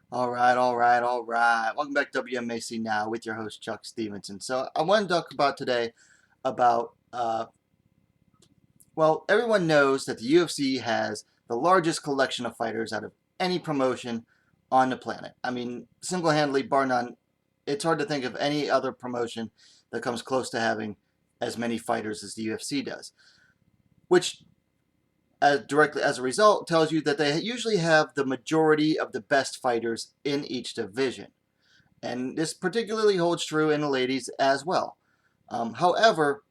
All right. Welcome back to WMAC Now with your host Chuck Stevenson. So I want to talk about today about everyone knows that the UFC has the largest collection of fighters out of any promotion on the planet. I mean, single-handedly, bar none, it's hard to think of any other promotion that comes close to having as many fighters as the UFC does. Which directly as a result tells you that they usually have the majority of the best fighters in each division. And this particularly holds true in the ladies as well. However,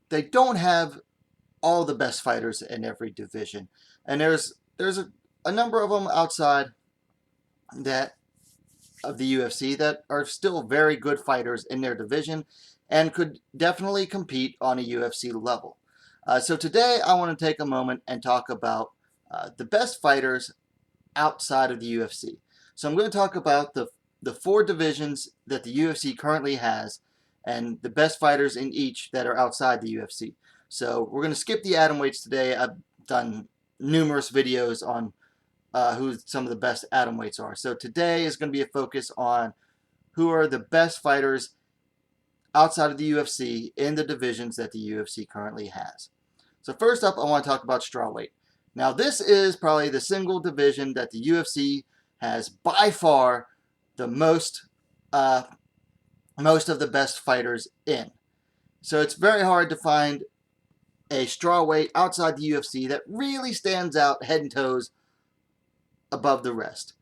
they don't have all the best fighters in every division, and there's a number of them outside that of the UFC that are still very good fighters in their division and could definitely compete on a UFC level. So today I want to take a moment and talk about the best fighters outside of the UFC. So I'm going to talk about the four divisions that the UFC currently has and the best fighters in each that are outside the UFC. So we're going to skip the atomweights today. I've done numerous videos on who some of the best atomweights are. So today is going to be a focus on who are the best fighters outside of the UFC in the divisions that the UFC currently has. So first up, I want to talk about strawweight. Now, this is probably the single division that the UFC has by far the most of the best fighters in. So it's very hard to find a strawweight outside the UFC that really stands out head and toes above the rest.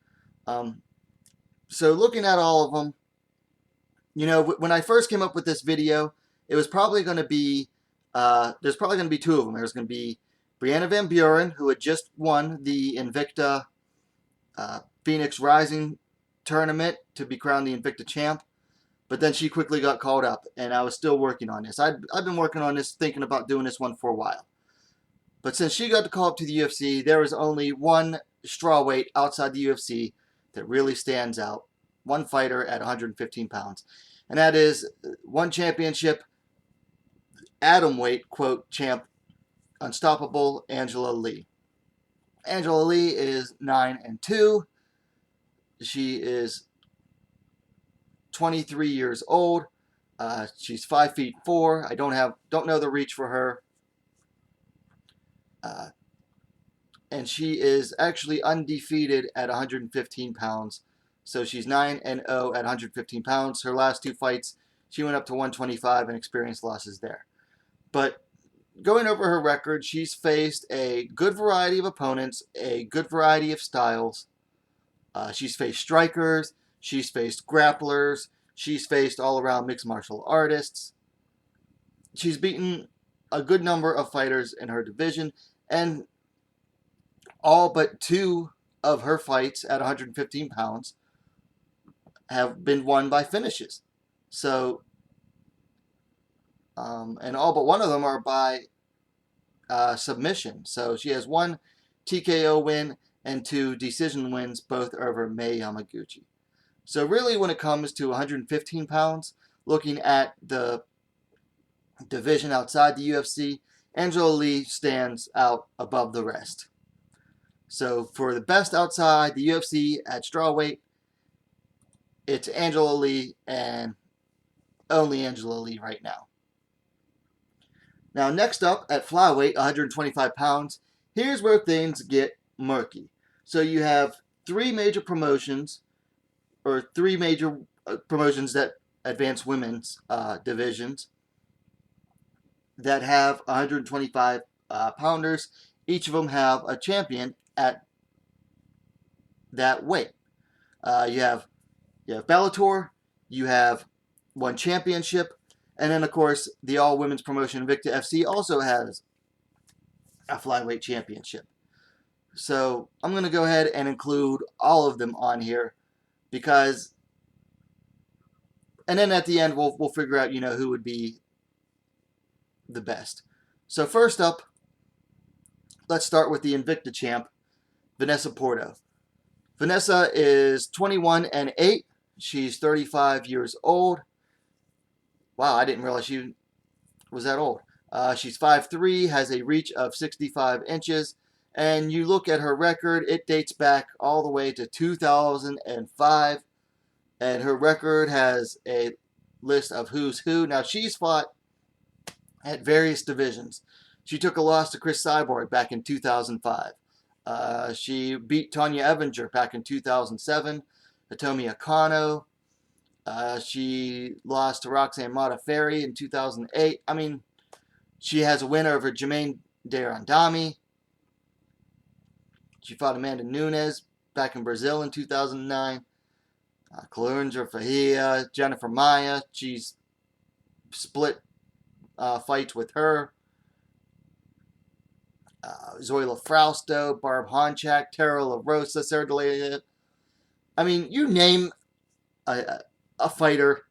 So looking at all of them, when I first came up with this video, it was probably going to be there's probably going to be two of them. There's going to be Brianna Van Buren, who had just won the Invicta Phoenix Rising tournament to be crowned the Invicta champ, but then she quickly got called up, and I was still working on this. I've been working on this, thinking about doing this one for a while. But since she got to call up to the UFC, there was only one strawweight outside the UFC that really stands out. One fighter at 115 pounds. And that is one championship atomweight, quote, champ, unstoppable Angela Lee. Angela Lee is 9-2. She is 23 years old. She's 5'4". I don't know the reach for her. And she is actually undefeated at 115 pounds. So she's 9-0 at 115 pounds. Her last two fights, she went up to 125 and experienced losses there. But going over her record, she's faced a good variety of opponents, a good variety of styles. She's faced strikers, she's faced grapplers, she's faced all-around mixed martial artists. She's beaten a good number of fighters in her division, and all but two of her fights at 115 pounds have been won by finishes. So, and all but one of them are by submission. So she has one TKO win and two decision wins, both over Mei Yamaguchi. So really, when it comes to 115 pounds, looking at the division outside the UFC, Angela Lee stands out above the rest. So for the best outside the UFC at strawweight, it's Angela Lee and only Angela Lee right now. Now next up at flyweight, 125 pounds, here's where things get murky. So you have three major promotions that advance women's divisions that have 125 pounders. Each of them have a champion at that weight. You have Bellator, you have one championship, and then of course the all women's promotion Invicta FC also has a flyweight championship. So I'm going to go ahead and include all of them on here because, and then at the end we'll figure out who would be the best. So first up, let's start with the Invicta champ, Vanessa Porto. Vanessa is 21-8. She's 35 years old. Wow, I didn't realize she was that old. She's 5'3", has a reach of 65 inches, And you look at her record, it dates back all the way to 2005. And her record has a list of who's who. Now, she's fought at various divisions. She took a loss to Chris Cyborg back in 2005. She beat Tanya Evinger back in 2007. Hitomi Akano. She lost to Roxanne Modafferi in 2008. I mean, she has a win over Jermaine Darandami. She fought Amanda Nunes back in Brazil in 2009. Kalundra Fahia, Jennifer Maia. She's split fights with her. Zoila Frausto, Barb Honchak, Tara La Rosa, Sarah DeLea. I mean, you name a fighter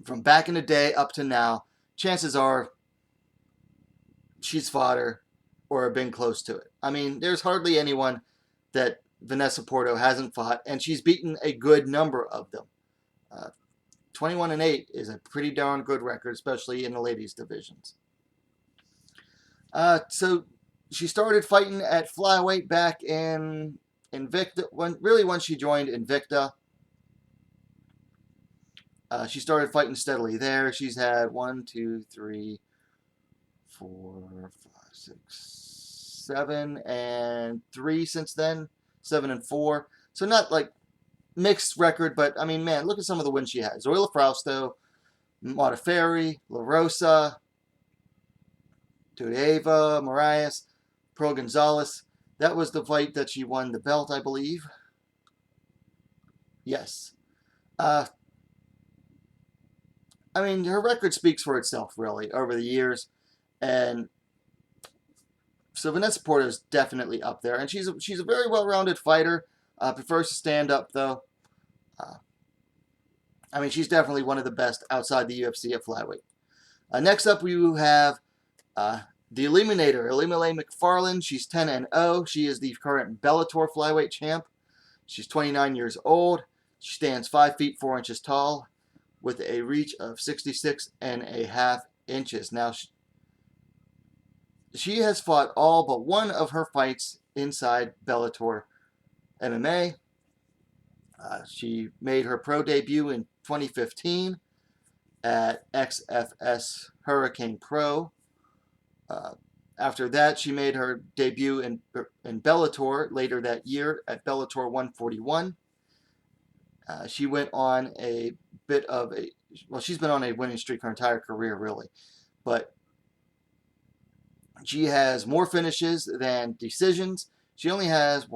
from back in the day up to now, chances are she's fought her or been close to it. I mean, there's hardly anyone that Vanessa Porto hasn't fought, and she's beaten a good number of them. 21-8 is a pretty darn good record, especially in the ladies' divisions. So she started fighting at Flyweight back in Invicta. Once she joined Invicta, she started fighting steadily there. She's had 1, 2, 3, 4, 5, 6, 7, and 3 since then. 7 and 4. So not like mixed record, but I mean, man, look at some of the wins she has. Zoila Frausto, Modafferi, La Rosa, Tudieva, Marias, Pro Gonzalez. That was the fight that she won the belt, I believe. Yes. I mean, her record speaks for itself, really, over the years. And so Vanessa Porto is definitely up there. And she's a very well-rounded fighter. Prefers to stand up, though. I mean, she's definitely one of the best outside the UFC at Flyweight. Next up, we have the Eliminator, Ilima-Lei Macfarlane. She's 10-0. She is the current Bellator Flyweight champ. She's 29 years old. She stands 5 feet 4 inches tall with a reach of 66.5 inches. Now, she has fought all but one of her fights inside Bellator MMA. She made her pro debut in 2015 at XFS Hurricane Pro. After that, she made her debut in Bellator later that year at Bellator 141. She went on a bit of a, well, she's been on a winning streak her entire career, really. But she has more finishes than decisions. She only has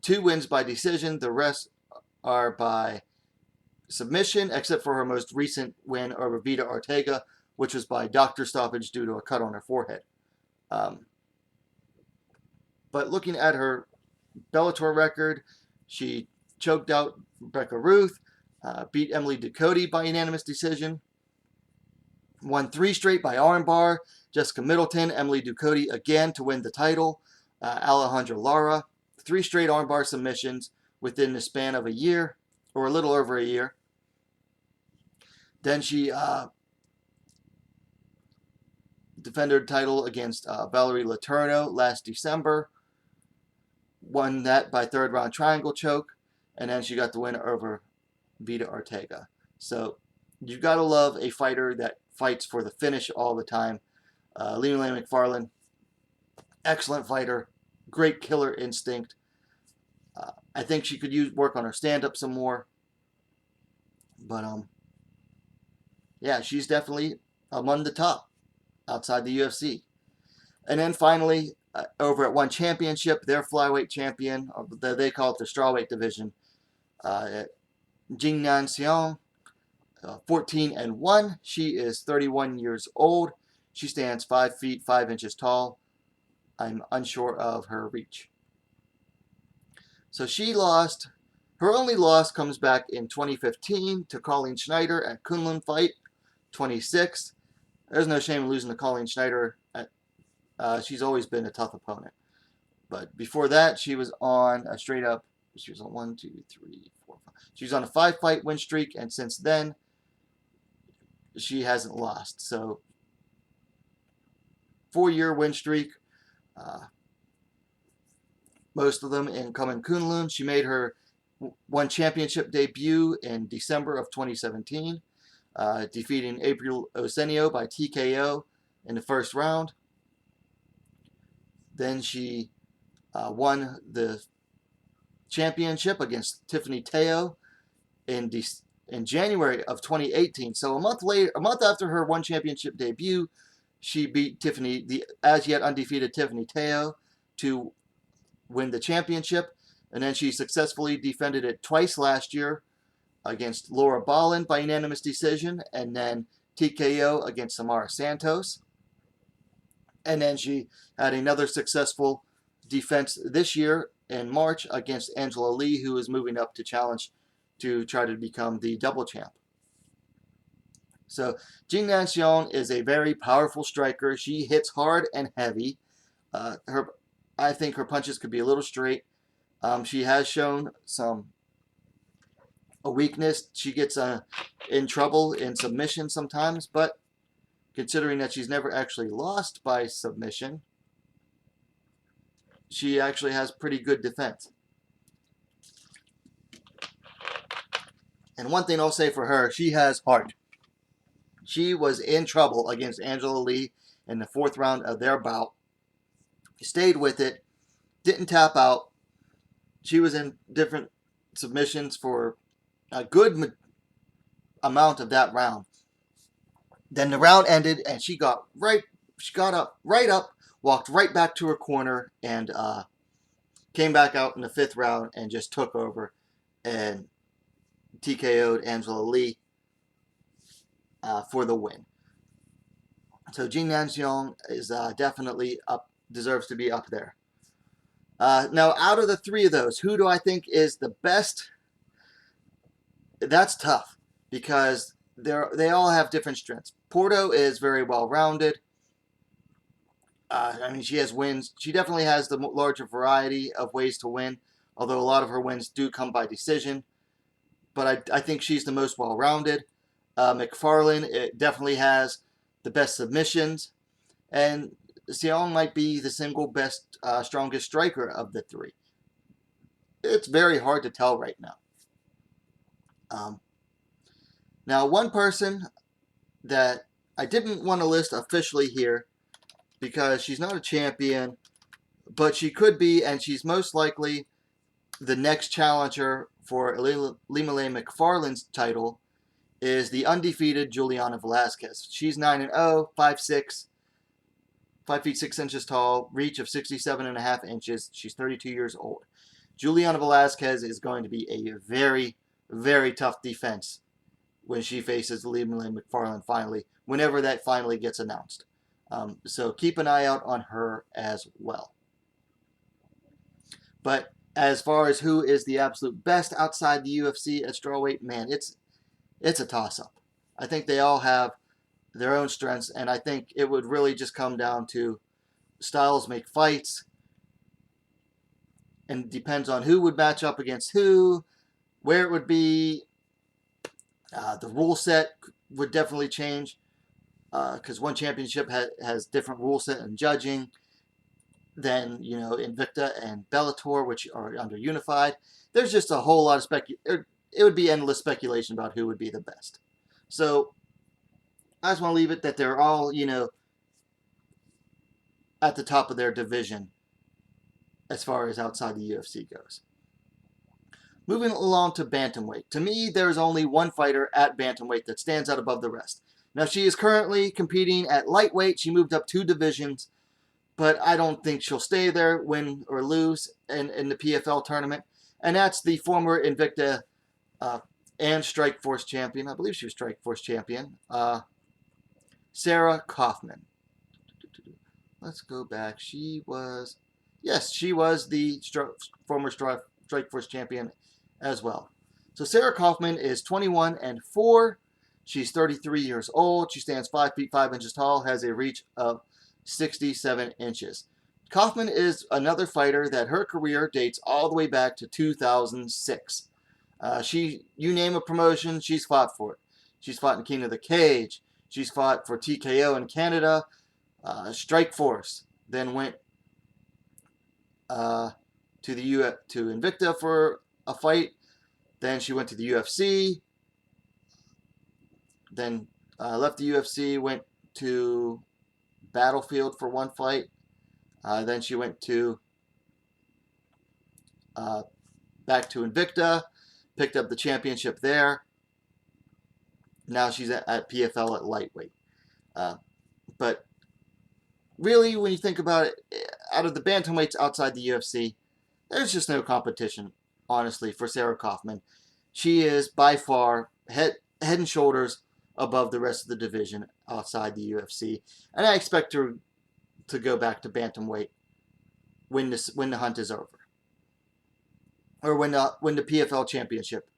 2 wins by decision. The rest are by submission, except for her most recent win over Vida Ortega, which was by doctor stoppage due to a cut on her forehead. But looking at her Bellator record, she choked out Rebecca Ruth, beat Emily Ducote by unanimous decision, won 3 straight by armbar, Jessica Middleton, Emily Ducote again to win the title, Alejandra Lara, 3 straight armbar submissions within the span of a year, or a little over a year. Then she defended her title against Valerie Letourneau last December, won that by 3rd round triangle choke, and then she got the win over Vida Ortega. So you've got to love a fighter that fights for the finish all the time. Ilima-Lei Macfarlane, excellent fighter, great killer instinct. I think she could work on her stand-up some more. But yeah, she's definitely among the top outside the UFC. And then finally, over at One Championship, their flyweight champion, they call it the Strawweight division, Jingnan Xiong, 14-1. She is 31 years old. She stands 5 feet 5 inches tall. I'm unsure of her reach. So she lost. Her only loss comes back in 2015 to Colleen Schneider at Kunlun Fight 26. There's no shame in losing to Colleen Schneider. She's always been a tough opponent. But before that, she was on a straight up. She was on 1, 2, 3, 4, 5. She was on a 5-fight win streak, and since then, she hasn't lost. So 4-year win streak. Uh, most of them in Kunlun. She made her one championship debut in December of 2017, defeating April Osenio by TKO in the first round. Then she won the championship against Tiffany Teo in January of 2018. So a month after her one championship debut, she beat Tiffany, the as yet undefeated Tiffany Teo, to win the championship. And then she successfully defended it twice last year against Laura Ballin by unanimous decision, and then TKO against Samara Santos. And then she had another successful defense this year in March against Angela Lee, who is moving up to challenge to try to become the double champ. So Jing Nanxiong is a very powerful striker. She hits hard and heavy. I think her punches could be a little straight. She has shown a weakness. She gets in trouble in submission sometimes, but considering that she's never actually lost by submission, she actually has pretty good defense. And one thing I'll say for her, she has heart. She was in trouble against Angela Lee in the fourth round of their bout. Stayed with it, didn't tap out. She was in different submissions for a good amount of that round. Then the round ended, and she got up, walked right back to her corner, and came back out in the fifth round and just took over and TKO'd Angela Lee for the win. So Jing Nanxiong is definitely deserves to be up there. Now, out of the three of those, who do I think is the best? That's tough because they all have different strengths. Porto is very well-rounded. I mean, she has wins. She definitely has the larger variety of ways to win, although a lot of her wins do come by decision. But I think she's the most well-rounded. McFarlane definitely has the best submissions. And Xiong might be the single best, strongest striker of the three. It's very hard to tell right now. Now, one person that I didn't want to list officially here because she's not a champion, but she could be, and she's most likely the next challenger for Ilima-Lei McFarlane's title, is the undefeated Juliana Velasquez. She's 9-0, 5'6", 5 feet 6 inches tall, reach of 67.5 inches. She's 32 years old. Juliana Velasquez is going to be a very, very tough defense when she faces Ilima-Lei McFarlane finally, whenever that finally gets announced. So keep an eye out on her as well. But as far as who is the absolute best outside the UFC at strawweight, man, it's a toss-up. I think they all have their own strengths, and I think it would really just come down to styles make fights, and it depends on who would match up against who, where it would be. The rule set would definitely change because one championship has different rule set and judging than, Invicta and Bellator, which are under unified. There's just a whole lot of it would be endless speculation about who would be the best. So I just want to leave it that they're all, at the top of their division as far as outside the UFC goes. Moving along to Bantamweight. To me, there's only one fighter at Bantamweight that stands out above the rest. Now, she is currently competing at lightweight. She moved up 2 divisions, but I don't think she'll stay there, win or lose in the PFL tournament. And that's the former Invicta and Strikeforce champion. I believe she was Strikeforce champion. Sarah Kaufman. Let's go back. She was the former Strikeforce champion as well. So Sarah Kaufman is 21-4. She's 33 years old. She stands 5 feet 5 inches tall, has a reach of 67 inches. Kaufman is another fighter that her career dates all the way back to 2006. You name a promotion, she's fought for it. She's fought in King of the Cage. She's fought for TKO in Canada, Strikeforce. Then went to Invicta for a fight. Then she went to the UFC. Then left the UFC, went to Battlefield for one fight. Then she went to back to Invicta, picked up the championship there. Now she's at PFL at lightweight. But really, when you think about it, out of the bantamweights outside the UFC, there's just no competition, honestly, for Sarah Kaufman. She is by far head and shoulders above the rest of the division outside the UFC, and I expect her to go back to bantamweight when the hunt is over, or when the PFL championship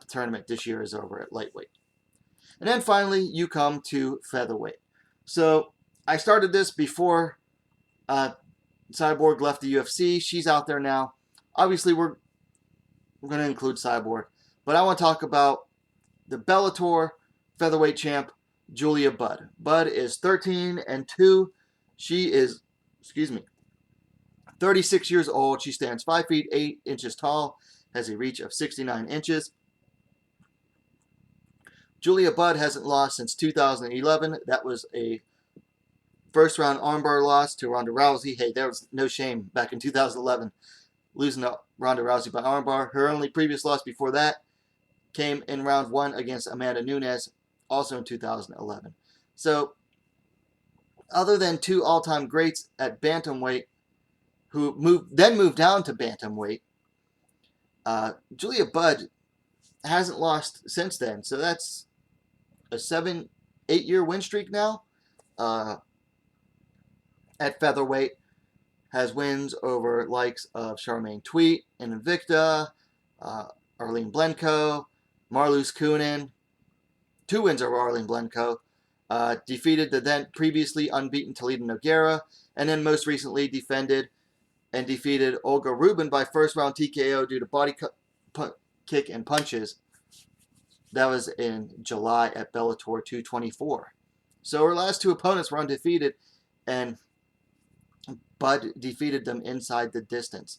tournament this year is over at lightweight. And then finally, you come to featherweight. So I started this before Cyborg left the UFC. She's out there now. Obviously, we're going to include Cyborg, but I want to talk about the Bellator featherweight champ, Julia Budd. Budd is 13-2. She is, 36 years old. She stands 5 feet 8 inches tall, has a reach of 69 inches. Julia Budd hasn't lost since 2011. That was a first-round armbar loss to Ronda Rousey. Hey, there was no shame back in 2011 losing to Ronda Rousey by armbar. Her only previous loss before that came in round 1 against Amanda Nunes, also in 2011. So, other than two all-time greats at bantamweight, who moved down to bantamweight, Julia Budd hasn't lost since then. So that's a 7-8 year win streak now. At featherweight, has wins over likes of Charmaine Tweet and Invicta, Arlene Blenko, Marloes Kunin. 2 wins over Arlene Blenko. Defeated the then previously unbeaten Toledo Nogueira, and then most recently defended and defeated Olga Rubin by first-round TKO due to body kick and punches. That was in July at Bellator 224. So her last 2 opponents were undefeated, and Budd defeated them inside the distance.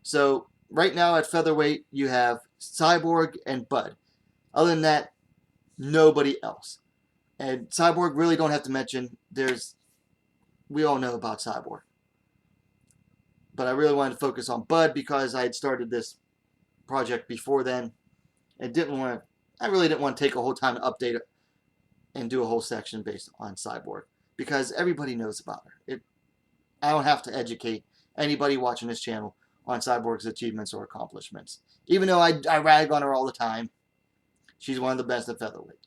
So right now at featherweight, you have Cyborg and Budd. Other than that, nobody else. And Cyborg, really don't have to mention, we all know about Cyborg. But I really wanted to focus on Budd because I had started this project before then and I really didn't want to take a whole time to update it and do a whole section based on Cyborg because everybody knows about her. I don't have to educate anybody watching this channel on Cyborg's achievements or accomplishments. Even though I rag on her all the time, she's one of the best at featherweight.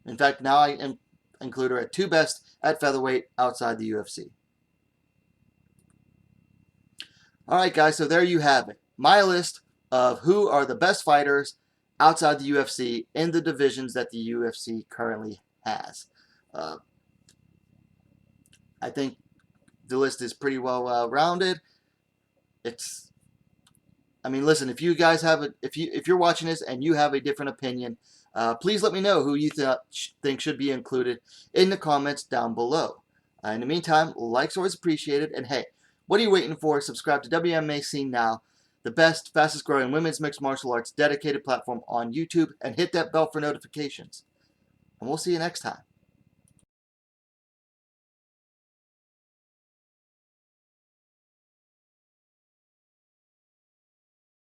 In fact, now I include her at 2 best at featherweight outside the UFC. Alright guys, so there you have it. My list of who are the best fighters outside the UFC in the divisions that the UFC currently has. I think the list is pretty well rounded. Listen, if you guys have if you're watching this and you have a different opinion, please let me know who you think should be included in the comments down below. In the meantime, likes always appreciated, and hey, what are you waiting for? Subscribe to WMMA Scene now, the best, fastest growing women's mixed martial arts dedicated platform on YouTube, and hit that bell for notifications. And we'll see you next time.